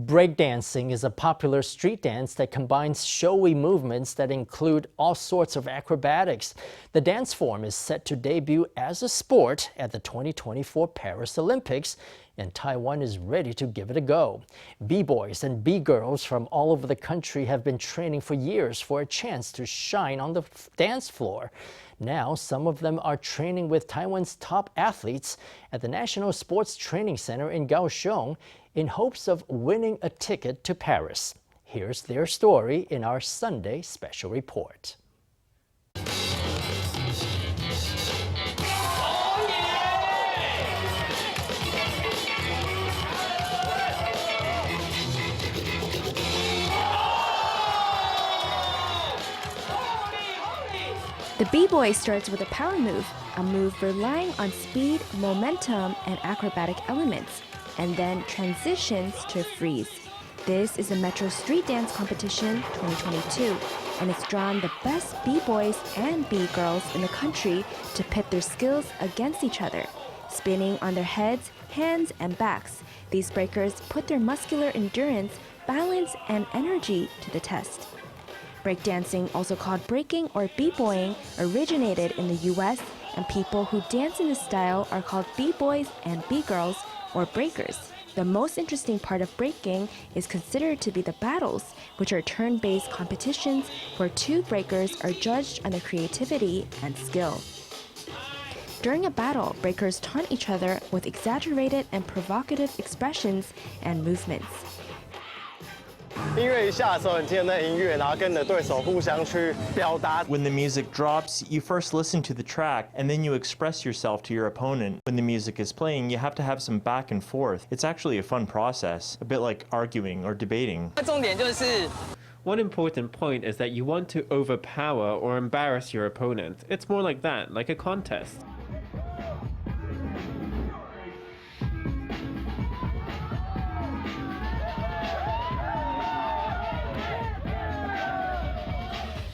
Breakdancing is a popular street dance that combines showy movements that include all sorts of acrobatics. The dance form is set to debut as a sport at the 2024 Paris Olympics, and Taiwan is ready to give it a go. B-boys and B-girls from all over the country have been training for years for a chance to shine on the dance floor. Now, some of them are training with Taiwan's top athletes at the National Sports Training Center in Kaohsiung in hopes of winning a ticket to Paris. Here's their story in our Sunday special report. The B-boy starts with a power move, a move relying on speed, momentum, and acrobatic elements, and then transitions to freeze. This is a Metro Street Dance Competition 2022, and it's drawn the best B-boys and B-girls in the country to pit their skills against each other. Spinning on their heads, hands, and backs, these breakers put their muscular endurance, balance, and energy to the test. Breakdancing, also called breaking or b-boying, originated in the US, and people who dance in this style are called b-boys and b-girls, or breakers. The most interesting part of breaking is considered to be the battles, which are turn-based competitions where two breakers are judged on their creativity and skill. During a battle, breakers taunt each other with exaggerated and provocative expressions and movements. When the music drops, you first listen to the track and then you express yourself to your opponent. When the music is playing, you have to have some back and forth. It's actually a fun process, a bit like arguing or debating. One important point is that you want to overpower or embarrass your opponent. It's more like that, like a contest.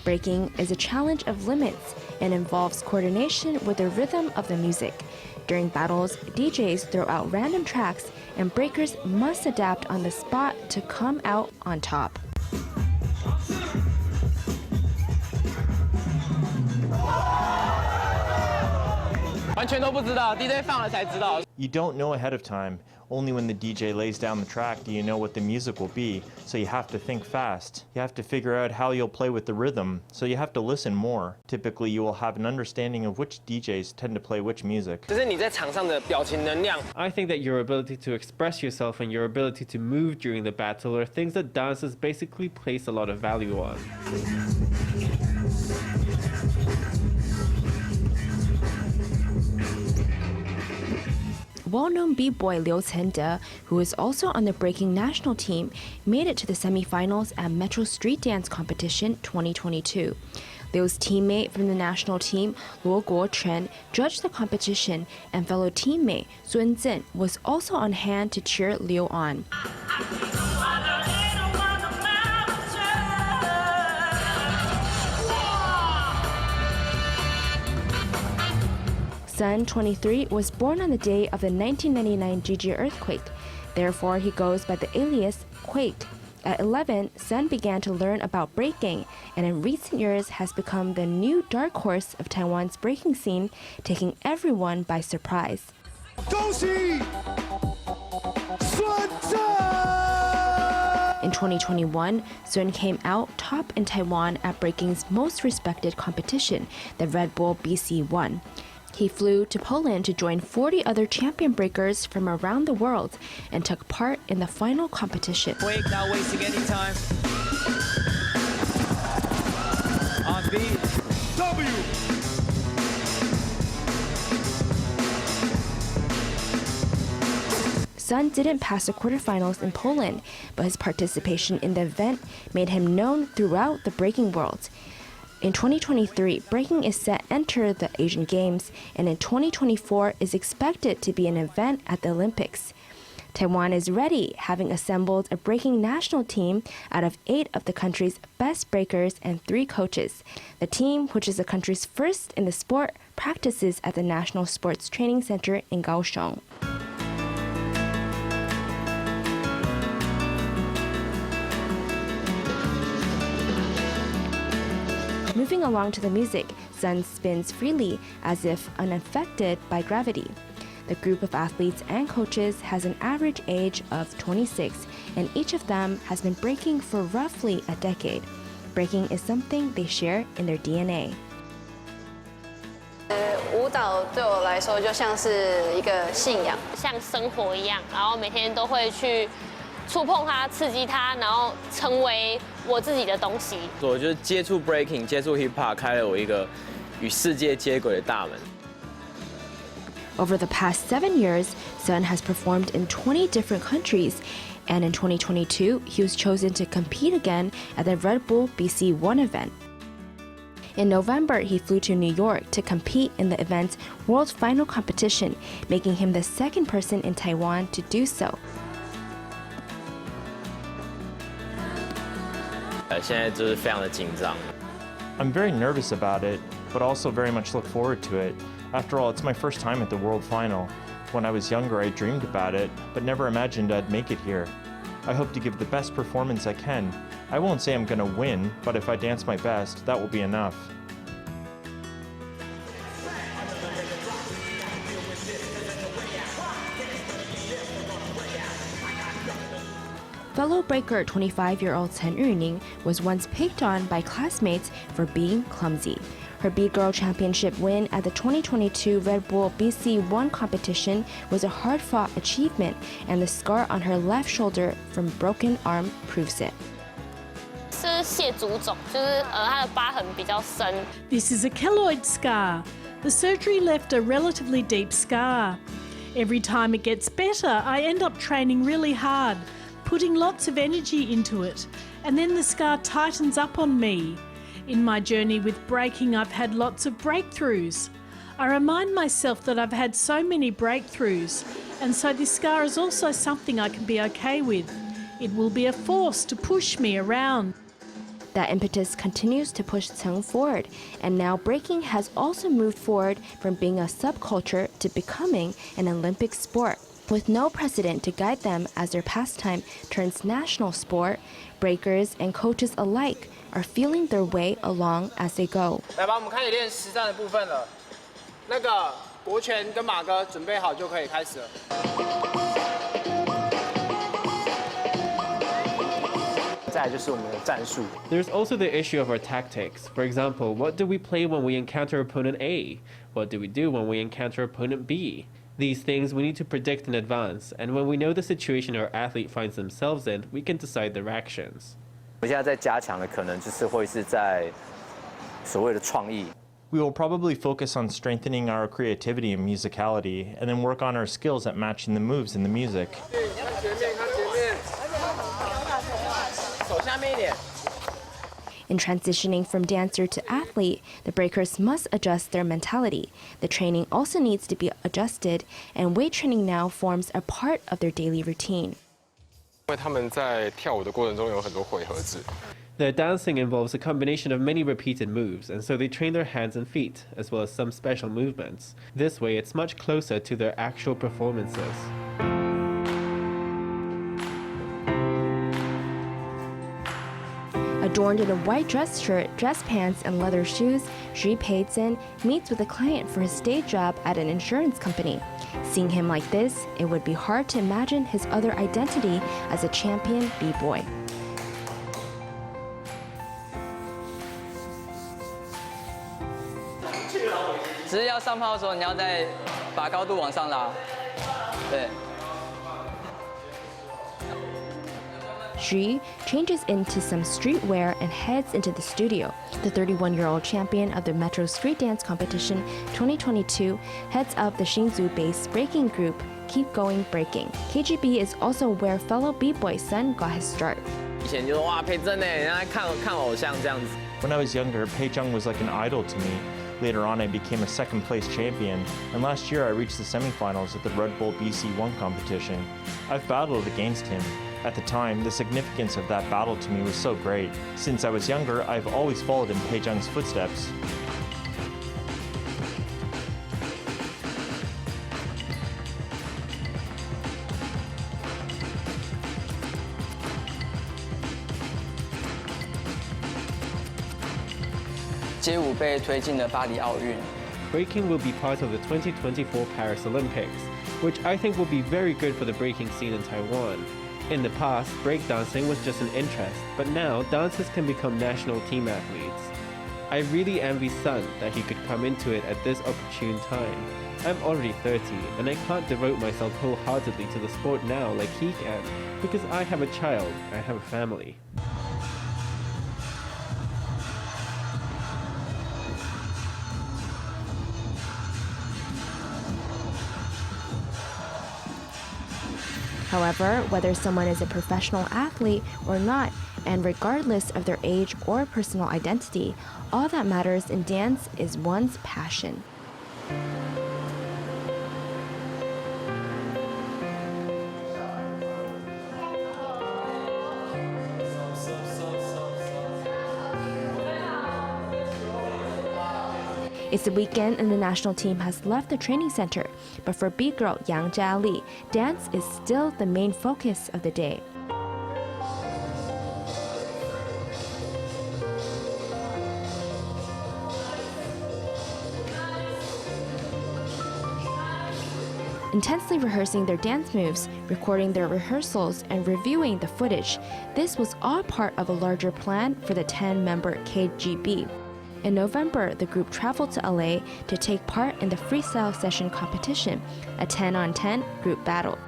Breaking is a challenge of limits and involves coordination with the rhythm of the music. During battles, DJs throw out random tracks and breakers must adapt on the spot to come out on top. You don't know ahead of time. Only when the DJ lays down the track do you know what the music will be, so you have to think fast. You have to figure out how you'll play with the rhythm, so you have to listen more. Typically, you will have an understanding of which DJs tend to play which music. I think that your ability to express yourself and your ability to move during the battle are things that dancers basically place a lot of value on. Well-known b-boy Liu Chende, who is also on the breaking national team, made it to the semifinals at Metro Street Dance Competition 2022. Liu's teammate from the national team, Luo Guochen, judged the competition, and fellow teammate Sun Zhen was also on hand to cheer Liu on. Sun, 23, was born on the day of the 1999 Jeju earthquake. Therefore, he goes by the alias Quake. At 11, Sun began to learn about breaking, and in recent years has become the new dark horse of Taiwan's breaking scene, taking everyone by surprise. In 2021, Sun came out top in Taiwan at breaking's most respected competition, the Red Bull BC1. He flew to Poland to join 40 other champion breakers from around the world and took part in the final competition. Quake, not wasting any time. On beat. W. Sun didn't pass the quarterfinals in Poland, but his participation in the event made him known throughout the breaking world. In 2023, breaking is set to enter the Asian Games, and in 2024 is expected to be an event at the Olympics. Taiwan is ready, having assembled a breaking national team out of 8 of the country's best breakers and 3 coaches. The team, which is the country's first in the sport, practices at the National Sports Training Center in Kaohsiung. Moving along to the music, Sun spins freely as if unaffected by gravity. The group of athletes and coaches has an average age of 26, and each of them has been breaking for roughly a decade. Breaking is something they share in their DNA. 舞蹈对我来说就像是一个信仰，像生活一样，然后每天都会去触碰它、刺激它，然后成为我自己的东西。我就是接触 breaking、接触 hip hop， 开了我一个与世界接轨的大门。 Over the past 7 years, Sun has performed in 20 different countries, and in 2022, he was chosen to compete again at the Red Bull BC1 event. In November, he flew to New York to compete in the event's world final competition, making him the second person in Taiwan to do so. 现在就是非常的紧张。 I'm very nervous about it, but also very much look forward to it. After all, it's my first time at the World Final. When I was younger, I dreamed about it, but never imagined I'd make it here. I hope to give the best performance I can. I won't say I'm gonna win, but if I dance my best, that will be enough. Fellow breaker 25-year-old Chen Yuning was once picked on by classmates for being clumsy. Her B-Girl Championship win at the 2022 Red Bull BC1 competition was a hard-fought achievement, and the scar on her left shoulder from broken arm proves it. 是蟹足肿，就是它的疤痕比较深。 This is a keloid scar. The surgery left a relatively deep scar. Every time it gets better, I end up training really hard, putting lots of energy into it, and then the scar tightens up on me. In my journey with breaking, I've had lots of breakthroughs. I remind myself that I've had so many breakthroughs, and so this scar is also something I can be okay with. It will be a force to push me around. That impetus continues to push Chen forward, and now breaking has also moved forward from being a subculture to becoming an Olympic sport. With no precedent to guide them as their pastime turns national sport, breakers and coaches alike are feeling their way along as they go. 来吧，我们开始练实战的部分了。那个国拳跟马哥准备好就可以开始了。 再来就是我们的战术。 There's also the issue of our tactics. For example, what do we play when we encounter opponent A? What do we do when we encounter opponent B? These things we need to predict in advance, and when we know the situation our athlete finds themselves in, we can decide their actions. 我现在在加强的可能就是会是在所谓的创意。 We will probably focus on strengthening our creativity and musicality, and then work on our skills at matching the moves in the music. 看前面，看前面，手下面一点。 In transitioning from dancer to athlete, the breakers must adjust their mentality. The training also needs to be adjusted, and weight training now forms a part of their daily routine. 因为他们在跳舞的过程中有很多回合制。 Their dancing involves a combination of many repeated moves, and so they train their hands and feet, as well as some special movements. This way, it's much closer to their actual performances. Adorned in a white dress shirt, dress pants, and leather shoes, Xu Peizhen meets with a client for his day job at an insurance company. Seeing him like this, it would be hard to imagine his other identity as a champion b-boy. 只是要上抛的时候，你要再把高度往上拉，对。 Xu changes into some streetwear and heads into the studio. The 31-year-old champion of the Metro Street Dance Competition 2022 heads up the Hsinchu-based breaking group Keep Going Breaking. KGB is also where fellow b-boy Sun got his start. 以前就是哇，培真哎，人家看偶像这样子。 When I was younger, Pei-Jung was like an idol to me. Later on, I became a second-place champion, and last year I reached the semifinals at the Red Bull BC1 competition. I've battled against him. At the time, the significance of that battle to me was so great. Since I was younger, I've always followed in Pei-Jung's footsteps. 街舞被推进了巴黎奥运。 Breaking will be part of the 2024 Paris Olympics, which I think will be very good for the breaking scene in Taiwan. In the past, breakdancing was just an interest, but now dancers can become national team athletes. I really envy Sun that he could come into it at this opportune time. I'm already 30, and I can't devote myself wholeheartedly to the sport now like he can, because I have a child, I have a family. However, whether someone is a professional athlete or not, and regardless of their age or personal identity, all that matters in dance is one's passion. It's the weekend and the national team has left the training center, but for big girl Yang Jiali, dance is still the main focus of the day. Intensely rehearsing their dance moves, recording their rehearsals, and reviewing the footage, this was all part of a larger plan for the 10-member KGB. In November, the group traveled to LA to take part in the freestyle session competition, a 10-on-10 group battle.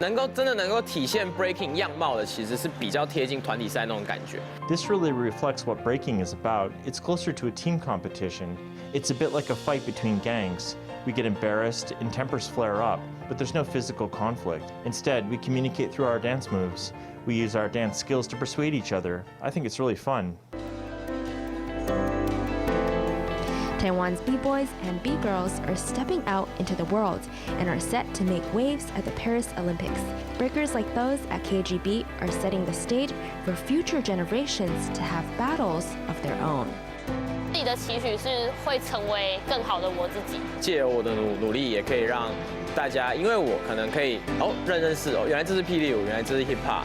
真的能够体现 breaking 样貌的，其实是比较贴近团体赛那种感觉。 This really reflects what breaking is about. It's closer to a team competition. It's a bit like a fight between gangs. We get embarrassed and tempers flare up, but there's no physical conflict. Instead, we communicate through our dance moves. We use our dance skills to persuade each other. I think it's really fun. Taiwan's B-boys and B-girls are stepping out into the world and are set to make waves at the Paris Olympics. Breakers like those at KGB are setting the stage for future generations to have battles of their own. 自己的期许是会成为更好的我自己。借由我的努力，也可以让大家，因为我可能可以认识原来这是霹雳舞，原来这是 hip hop。